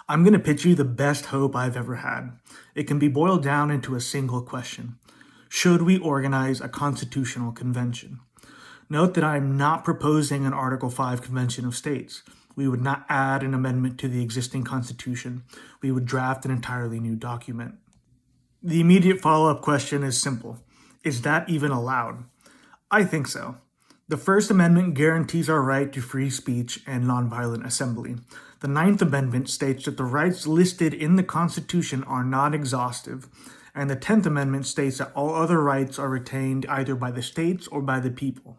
I'm going to pitch you the best hope I've ever had. It can be boiled down into a single question. Should we organize a constitutional convention? Note that I am not proposing an Article 5 Convention of States. We would not add an amendment to the existing Constitution. We would draft an entirely new document. The immediate follow-up question is simple. Is that even allowed? I think so. The First Amendment guarantees our right to free speech and nonviolent assembly. The Ninth Amendment states that the rights listed in the Constitution are not exhaustive, and the 10th Amendment states that all other rights are retained either by the states or by the people.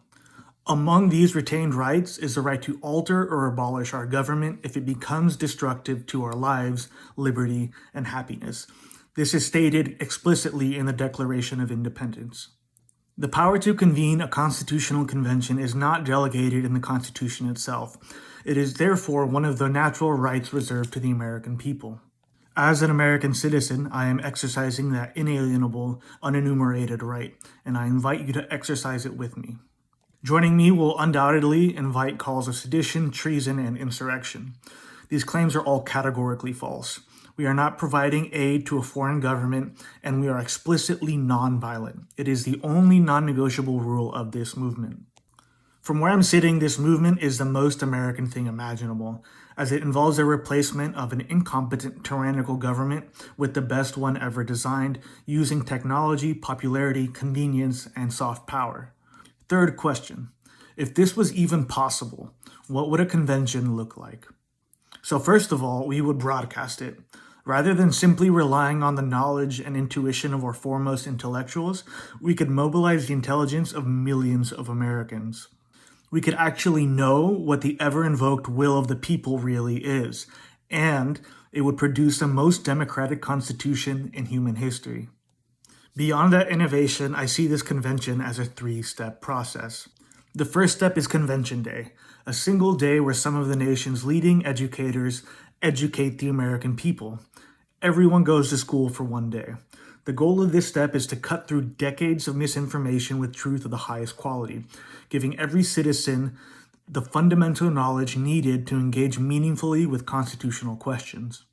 Among these retained rights is the right to alter or abolish our government if it becomes destructive to our lives, liberty, and happiness. This is stated explicitly in the Declaration of Independence. The power to convene a constitutional convention is not delegated in the Constitution itself. It is therefore one of the natural rights reserved to the American people. As an American citizen, I am exercising that inalienable, unenumerated right, and I invite you to exercise it with me. Joining me will undoubtedly invite calls of sedition, treason, and insurrection. These claims are all categorically false. We are not providing aid to a foreign government, and we are explicitly nonviolent. It is the only non-negotiable rule of this movement. From where I'm sitting, this movement is the most American thing imaginable, as it involves the replacement of an incompetent, tyrannical government with the best one ever designed, using technology, popularity, convenience, and soft power. Third question. If this was even possible, what would a convention look like? So first of all, we would broadcast it. Rather than simply relying on the knowledge and intuition of our foremost intellectuals, we could mobilize the intelligence of millions of Americans. We could actually know what the ever-invoked will of the people really is, and it would produce the most democratic constitution in human history. Beyond that innovation, I see this convention as a three-step process. The first step is Convention Day, a single day where some of the nation's leading educators educate the American people. Everyone goes to school for one day. The goal of this step is to cut through decades of misinformation with truth of the highest quality, giving every citizen the fundamental knowledge needed to engage meaningfully with constitutional questions.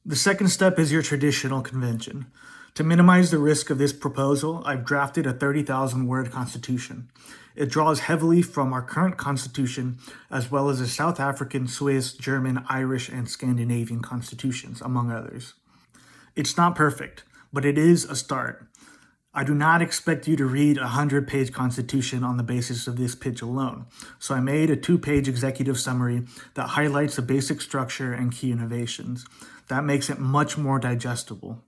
The second step is your traditional convention. To minimize the risk of this proposal, I've drafted a 30,000-word constitution. It draws heavily from our current constitution, as well as the South African, Swiss, German, Irish, and Scandinavian constitutions, among others. It's not perfect, but it is a start. I do not expect you to read a 100-page constitution on the basis of this pitch alone, so I made a 2-page executive summary that highlights the basic structure and key innovations. That makes it much more digestible.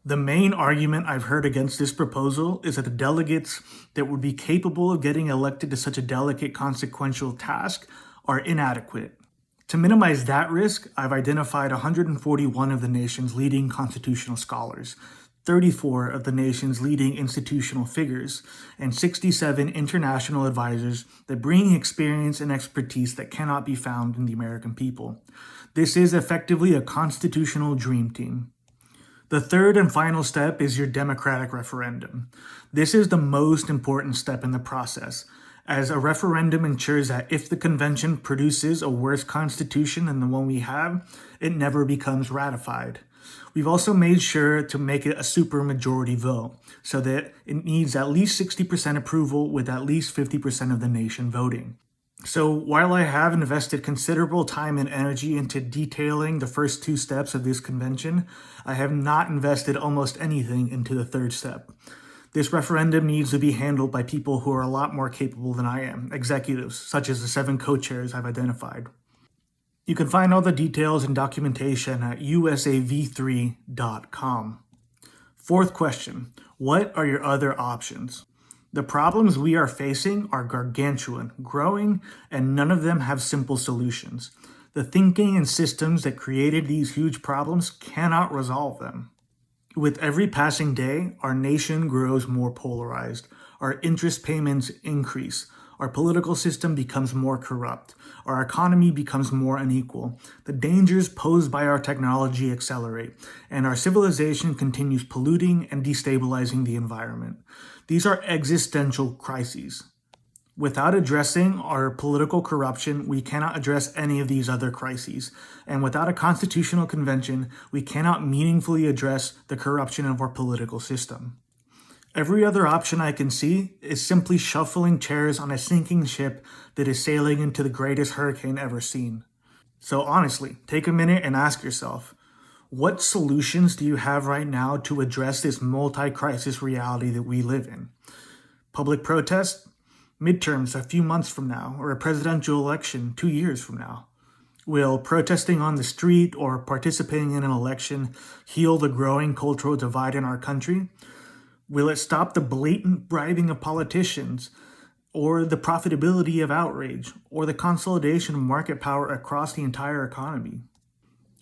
The main argument I've heard against this proposal is that the delegates that would be capable of getting elected to such a delicate, consequential task are inadequate. To minimize that risk, I've identified 141 of the nation's leading constitutional scholars, 34 of the nation's leading institutional figures, and 67 international advisors that bring experience and expertise that cannot be found in the American people. This is effectively a constitutional dream team. The third and final step is your democratic referendum. This is the most important step in the process, as a referendum ensures that if the convention produces a worse constitution than the one we have, it never becomes ratified. We've also made sure to make it a supermajority vote, so that it needs at least 60% approval with at least 50% of the nation voting. So while I have invested considerable time and energy into detailing the first 2 steps of this convention, I have not invested almost anything into the third step. This referendum needs to be handled by people who are a lot more capable than I am, executives, such as the 7 co-chairs I've identified. You can find all the details and documentation at usav3.com. Fourth question, what are your other options? The problems we are facing are gargantuan, growing, and none of them have simple solutions. The thinking and systems that created these huge problems cannot resolve them. With every passing day, our nation grows more polarized. Our interest payments increase. Our political system becomes more corrupt. Our economy becomes more unequal. The dangers posed by our technology accelerate, and our civilization continues polluting and destabilizing the environment. These are existential crises. Without addressing our political corruption, we cannot address any of these other crises. And without a constitutional convention, we cannot meaningfully address the corruption of our political system. Every other option I can see is simply shuffling chairs on a sinking ship that is sailing into the greatest hurricane ever seen. So honestly, take a minute and ask yourself, what solutions do you have right now to address this multi-crisis reality that we live in? Public protest? Midterms a few months from now, or a presidential election 2 years from now? Will protesting on the street or participating in an election heal the growing cultural divide in our country? Will it stop the blatant bribing of politicians, or the profitability of outrage, or the consolidation of market power across the entire economy?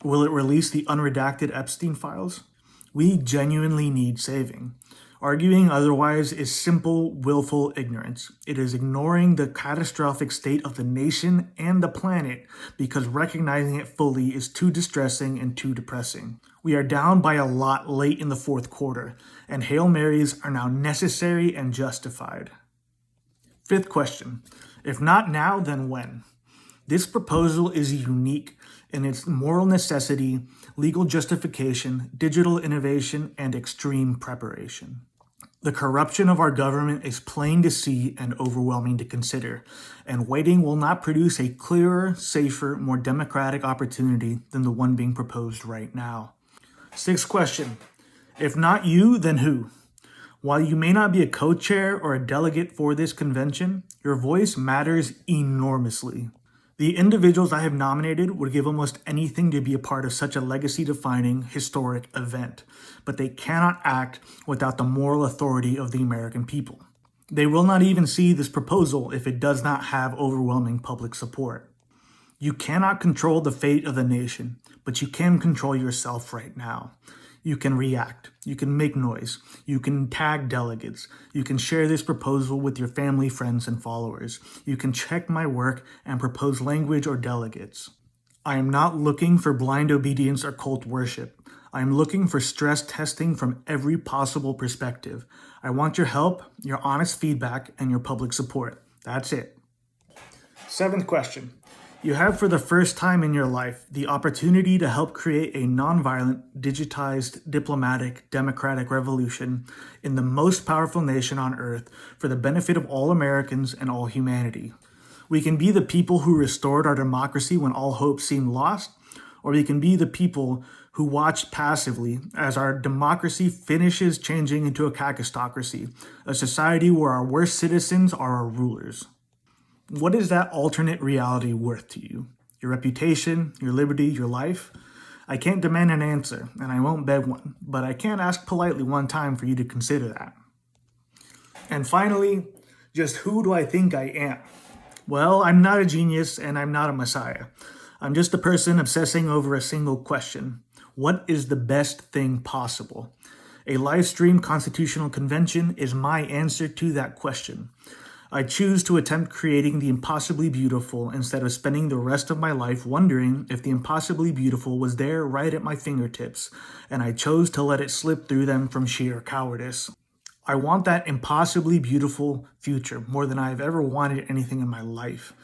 Will it release the unredacted Epstein files? We genuinely need saving. Arguing otherwise is simple, willful ignorance. It is ignoring the catastrophic state of the nation and the planet because recognizing it fully is too distressing and too depressing. We are down by a lot late in the fourth quarter, and Hail Marys are now necessary and justified. Fifth question, if not now, then when? This proposal is unique in its moral necessity, legal justification, digital innovation, and extreme preparation. The corruption of our government is plain to see and overwhelming to consider, and waiting will not produce a clearer, safer, more democratic opportunity than the one being proposed right now. Sixth question, if not you, then who? While you may not be a co-chair or a delegate for this convention, your voice matters enormously. The individuals I have nominated would give almost anything to be a part of such a legacy-defining, historic event, but they cannot act without the moral authority of the American people. They will not even see this proposal if it does not have overwhelming public support. You cannot control the fate of the nation, but you can control yourself right now. You can react, you can make noise, you can tag delegates, you can share this proposal with your family, friends, and followers. You can check my work and propose language or delegates. I am not looking for blind obedience or cult worship. I am looking for stress testing from every possible perspective. I want your help, your honest feedback, and your public support. That's it. Seventh question. You have, for the first time in your life, the opportunity to help create a nonviolent, digitized, diplomatic, democratic revolution in the most powerful nation on earth for the benefit of all Americans and all humanity. We can be the people who restored our democracy when all hope seemed lost, or we can be the people who watched passively as our democracy finishes changing into a kakistocracy, a society where our worst citizens are our rulers. What is that alternate reality worth to you? Your reputation, your liberty, your life? I can't demand an answer, and I won't beg one, but I can ask politely one time for you to consider that. And finally, just who do I think I am? Well, I'm not a genius, and I'm not a messiah. I'm just a person obsessing over a single question. What is the best thing possible? A live-stream constitutional convention is my answer to that question. I choose to attempt creating the impossibly beautiful instead of spending the rest of my life wondering if the impossibly beautiful was there right at my fingertips, and I chose to let it slip through them from sheer cowardice. I want that impossibly beautiful future more than I've ever wanted anything in my life,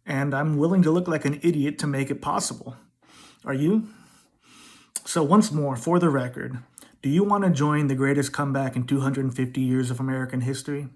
and I'm willing to look like an idiot to make it possible. Are you? So once more, for the record, do you want to join the greatest comeback in 250 years of American history?